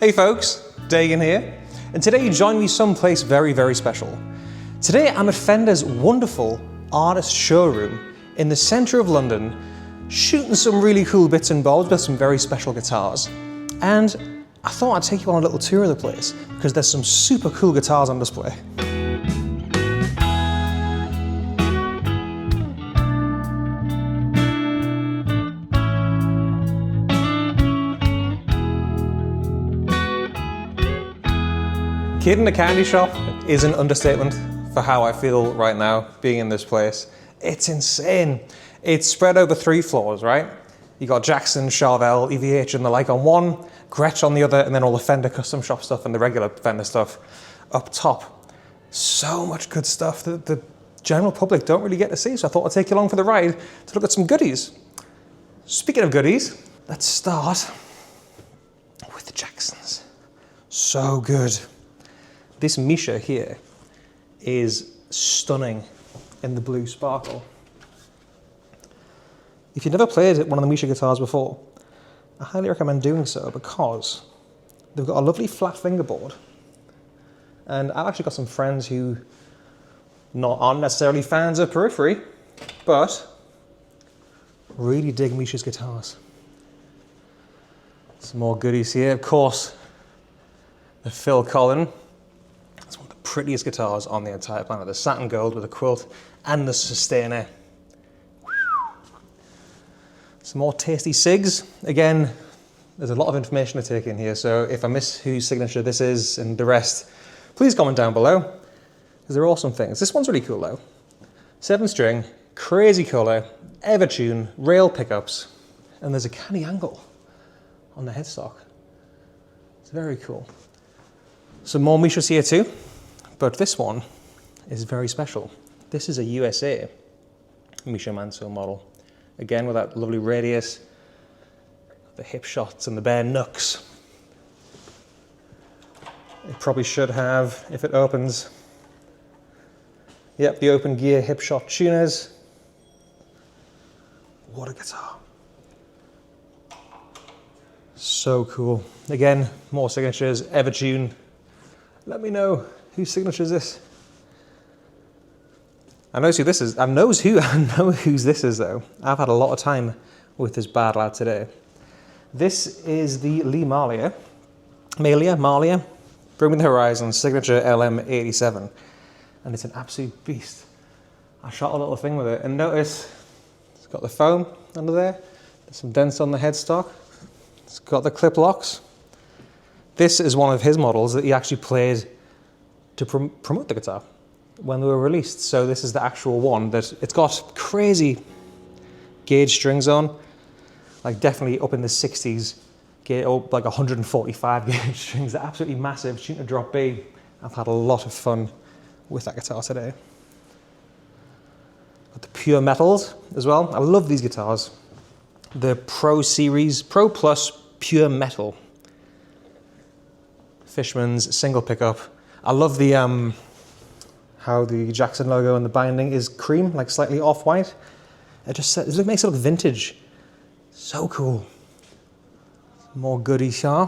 Hey folks, Dagan here, and today you join me someplace very, very special. Today I'm at Fender's wonderful artist showroom in the centre of London, shooting some really cool bits and bobs with some very special guitars. And I thought I'd take you on a little tour of the place because there's some super cool guitars on display. Kid in a candy shop is an understatement for how I feel right now being in this place. It's insane. It's spread over 3 floors, right? You got Jackson, Charvel, EVH and the like on one, Gretsch on the other, and then all the Fender custom shop stuff and the regular Fender stuff up top. So much good stuff that the general public don't really get to see, so I thought I'd take you along for the ride to look at some goodies. Speaking of goodies, let's start with the Jacksons. So good. This Misha here is stunning in the blue sparkle. If you've never played one of the Misha guitars before, I highly recommend doing so because they've got a lovely flat fingerboard. And I've actually got some friends who aren't necessarily fans of Periphery, but really dig Misha's guitars. Some more goodies here, of course, the Phil Collin. It's one of the prettiest guitars on the entire planet. The satin gold with a quilt and the sustainer. Some more tasty SIGs. Again, there's a lot of information to take in here, so if I miss whose signature this is and the rest, please comment down below, because they're awesome things. This one's really cool though. 7-string, crazy color, Evertune, rail pickups, and there's a canny angle on the headstock. It's very cool. Some more Mishas here too, but this one is very special. This is a USA Misha Manso model. Again, with that lovely radius, the hip shots and the bare nooks. It probably should have, if it opens, yep, the open gear hip shot tuners. What a guitar. So cool. Again, more signatures, Evertune. Let me know whose signature is this. I know who this is. I know whose this is though. I've had a lot of time with this bad lad today. This is the Lee Malia, Bring Me the Horizon signature LM87, and it's an absolute beast. I shot a little thing with it, and notice it's got the foam under there. There's some dents on the headstock. It's got the clip locks. This is one of his models that he actually played to promote the guitar when they were released. So this is the actual one that it's got crazy gauge strings on, like definitely up in the 60s, like 145 gauge strings. They're absolutely massive, shooting a drop B. I've had a lot of fun with that guitar today. Got the pure metals as well. I love these guitars. The Pro Series, Pro Plus Pure Metal. Fishman's single pickup. I love the how the Jackson logo and the binding is cream, like slightly off-white. It makes it look vintage. So cool. More goodies here.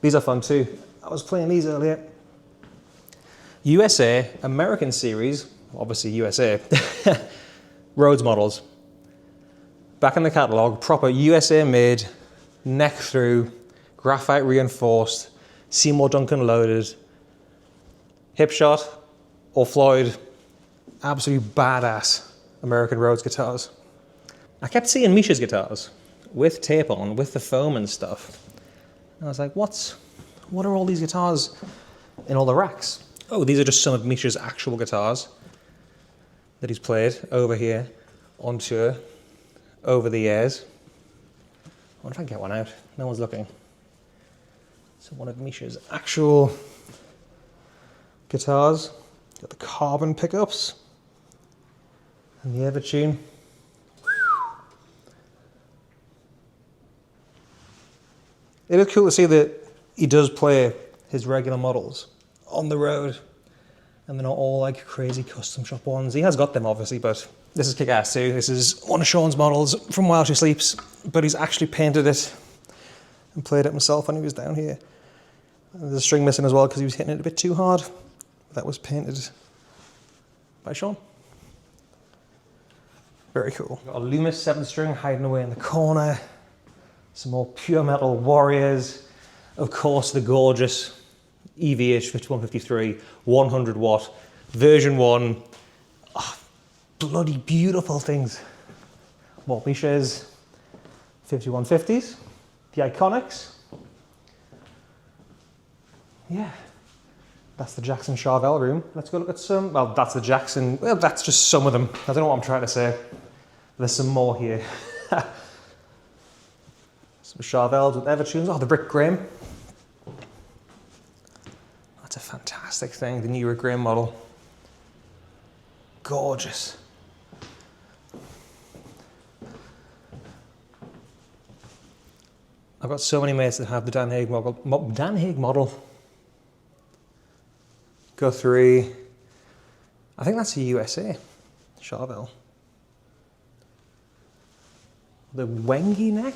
These are fun too. I was playing these earlier. USA, American series, obviously USA, Rhodes models. Back in the catalogue, proper USA made, neck through, graphite reinforced, Seymour Duncan loaded, hip shot, or Floyd, absolutely badass American Rhodes guitars. I kept seeing Misha's guitars with tape on, with the foam and stuff. And I was like, what are all these guitars in all the racks? Oh, these are just some of Misha's actual guitars that he's played over here on tour, over the years. I wonder if I can get one out. No one's looking. So one of Misha's actual guitars. Got the carbon pickups and the Evertune. It is cool to see that he does play his regular models on the road and they're not all like crazy custom shop ones. He has got them obviously, but this is kick-ass too. This is one of Sean's models from While She Sleeps, but he's actually painted it and played it himself when he was down here. There's a string missing as well because he was hitting it a bit too hard. That was painted by Sean. Very cool. Got a Loomis 7-string hiding away in the corner. Some more pure metal Warriors. Of course, the gorgeous EVH 5153 100 watt version 1. Oh, bloody beautiful things. More Miches 5150s. The Iconics. Yeah. That's the Jackson Charvel room. Let's go look at some. Well, that's the Jackson. Well, that's just some of them. I don't know what I'm trying to say. There's some more here. Some Charvels with Evertunes. Oh, the Rick Graham. That's a fantastic thing, the new Rick Graham model. Gorgeous. I've got so many mates that have the Dan Haig model. Go 3. I think that's a USA Charvel. The Wengi neck?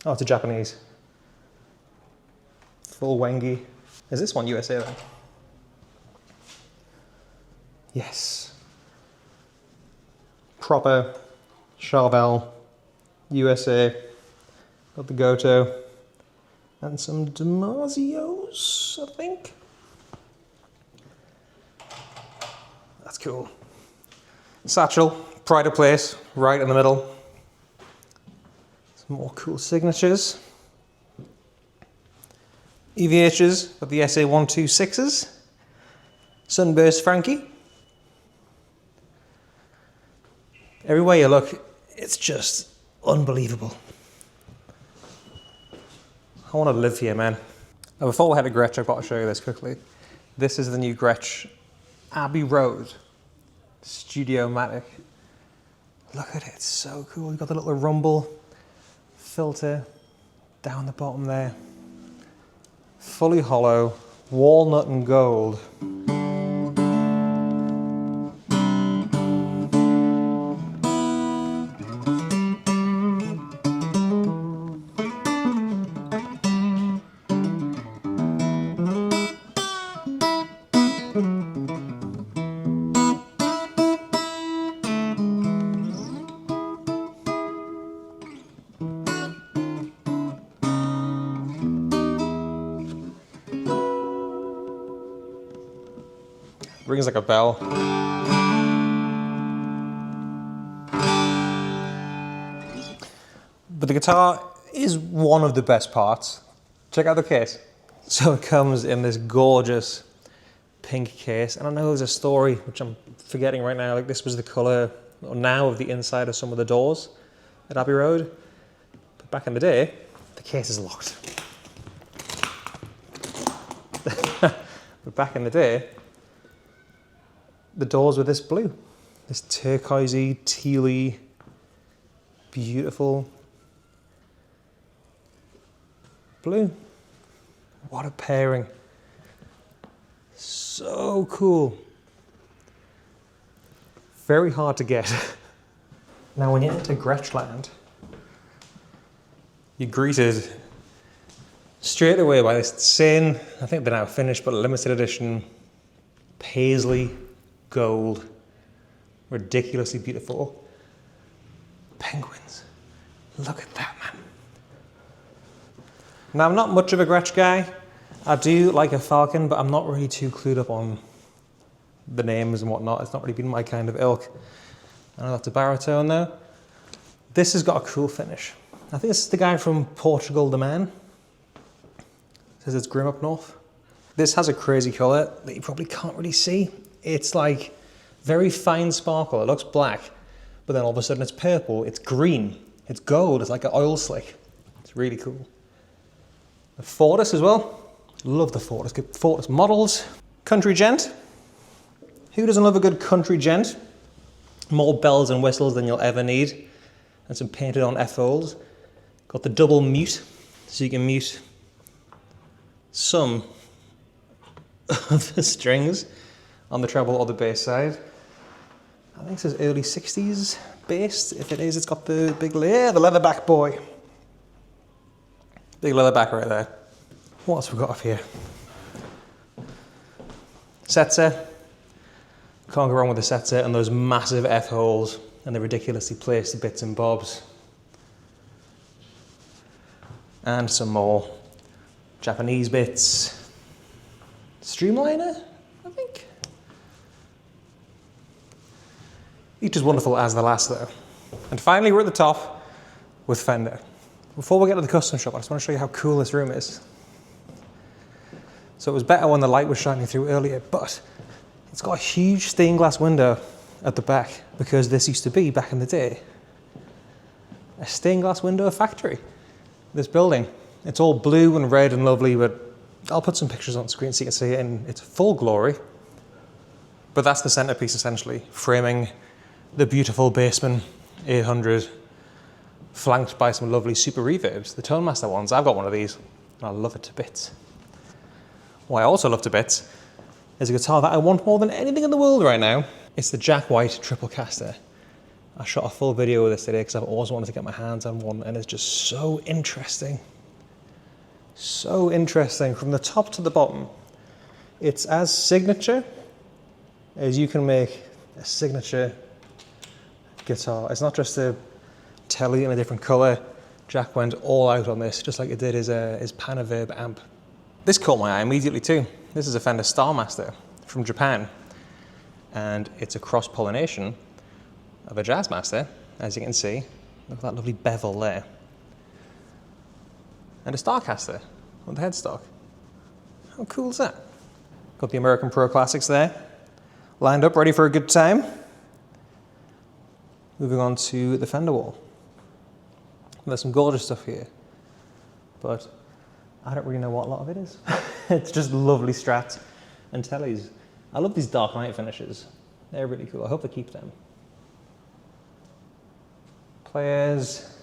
Oh, it's a Japanese. Full Wengi. Is this one USA then? Yes. Proper Charvel USA. Got the Goto. And some Damasio's, I think. That's cool. Satchel, pride of place, right in the middle. Some more cool signatures. EVHs of the SA126s. Sunburst Frankie. Everywhere you look, it's just unbelievable. I want to live here, man. Now, before we head to Gretsch, I've got to show you this quickly. This is the new Gretsch Abbey Road Studiomatic. Look at it, it's so cool. You've got the little rumble filter down the bottom there. Fully hollow, walnut and gold. Rings like a bell. But the guitar is one of the best parts. Check out the case. So it comes in this gorgeous pink case, and I know there's a story which I'm forgetting right now, like this was the colour now of the inside of some of the doors at Abbey Road. But back in the day, the case is locked. But back in the day, the doors were this blue, this turquoisey, tealy, beautiful blue. What a pairing. So cool. Very hard to get. Now when you enter Gretschland, you're greeted straight away by this insane, I think they're now finished, but limited edition paisley gold, ridiculously beautiful penguins. Look at that, man. Now, I'm not much of a Gretsch guy. I do like a falcon, but I'm not really too clued up on the names and whatnot. It's not really been my kind of ilk. I know that's a baritone though. This has got a cool finish. I think this is the guy from Portugal, the man. Says it's grim up north. This has a crazy colour that you probably can't really see. It's like very fine sparkle. It looks black, but then all of a sudden it's purple, it's green, it's gold, it's like an oil slick. It's really cool. The Fortis as well. Love the Fortis. Good Fortis models. Country gent. Who doesn't love a good country gent? More bells and whistles than you'll ever need. And some painted on F-folds. Got the double mute, so you can mute some of the strings on the treble or the bass side. I think this is early 60s based. If it is, it's got the big layer, the leather back boy. Big leather back right there. What else have we got up here? Setzer. Can't go wrong with the setzer and those massive F-holes and the ridiculously placed bits and bobs. And some more Japanese bits. Streamliner, I think. Each is wonderful as the last though. And finally we're at the top with Fender. Before we get to the custom shop, I just want to show you how cool this room is. So it was better when the light was shining through earlier, but it's got a huge stained glass window at the back because this used to be, back in the day, a stained glass window factory. This building, it's all blue and red and lovely, but I'll put some pictures on screen so you can see it in its full glory. But that's the centerpiece essentially, framing the beautiful Bassman 800, flanked by some lovely super reverbs, the Tone Master ones. I've got one of these and I love it to bits. What I also love to bits is a guitar that I want more than anything in the world right now. It's the Jack White Triple Caster. I shot a full video of this today because I've always wanted to get my hands on one, and it's just so interesting. So interesting from the top to the bottom. It's as signature as you can make a signature guitar. It's not just a telly in a different color. Jack went all out on this, just like it did his Panaverb amp. This caught my eye immediately too. This is a Fender Starmaster from Japan, and it's a cross-pollination of a Jazzmaster, as you can see. Look at that lovely bevel there. And a Starcaster on the headstock. How cool is that? Got the American Pro Classics there, lined up, ready for a good time. Moving on to the Fender wall. There's some gorgeous stuff here, but I don't really know what a lot of it is. It's just lovely strats and tellies. I love these dark night finishes. They're really cool. I hope they keep them. Players,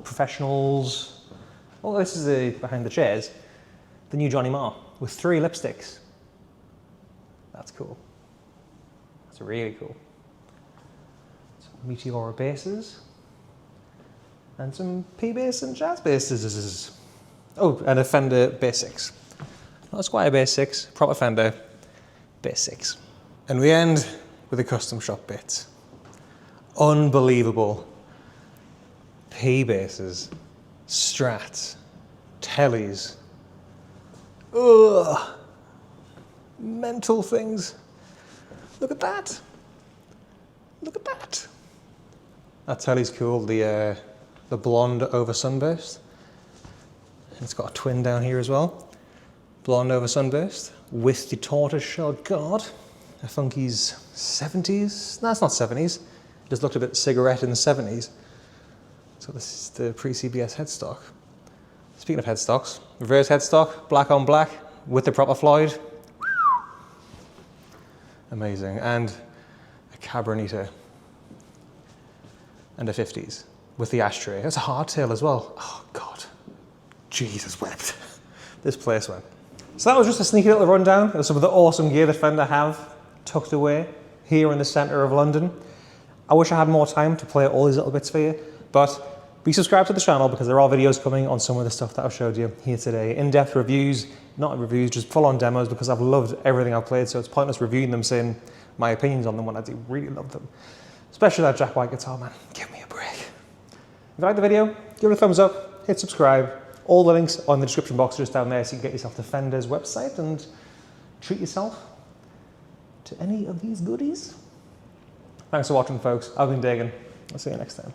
professionals. Oh, this is behind the chairs. The new Johnny Marr with 3 lipsticks. That's cool. That's really cool. Some Meteora basses. And some P-bass and jazz basses. Oh, and a Fender Bass 6. Not a Squier Bass 6, proper Fender Bass 6. And we end with a custom shop bit. Unbelievable P-basses, strats, tellies. Ugh, mental things. Look at that. Look at that. That telly's cool, the blonde over sunburst. It's got a twin down here as well. Blonde over sunburst with the tortoise shell guard. A funky's 70s. No, it's not 70s. It just looked a bit cigarette in the 70s. So this is the pre-CBS headstock. Speaking of headstocks, reverse headstock, black on black with the proper Floyd. Amazing. And a Cabronita. And a 50s with the ashtray. It's a hardtail as well. Oh God. Jesus wept. This place went. So that was just a sneaky little rundown of some of the awesome gear that Fender have tucked away here in the centre of London. I wish I had more time to play all these little bits for you, but be subscribed to the channel because there are videos coming on some of the stuff that I've showed you here today. In-depth reviews, not reviews, just full-on demos because I've loved everything I've played, so it's pointless reviewing them saying my opinions on them when I do really love them. Especially that Jack White guitar, man. Give me a break. If you like the video, give it a thumbs up, hit subscribe. All the links are in the description box just down there so you can get yourself to Fender's website and treat yourself to any of these goodies. Thanks for watching, folks. I've been Dagan. I'll see you next time.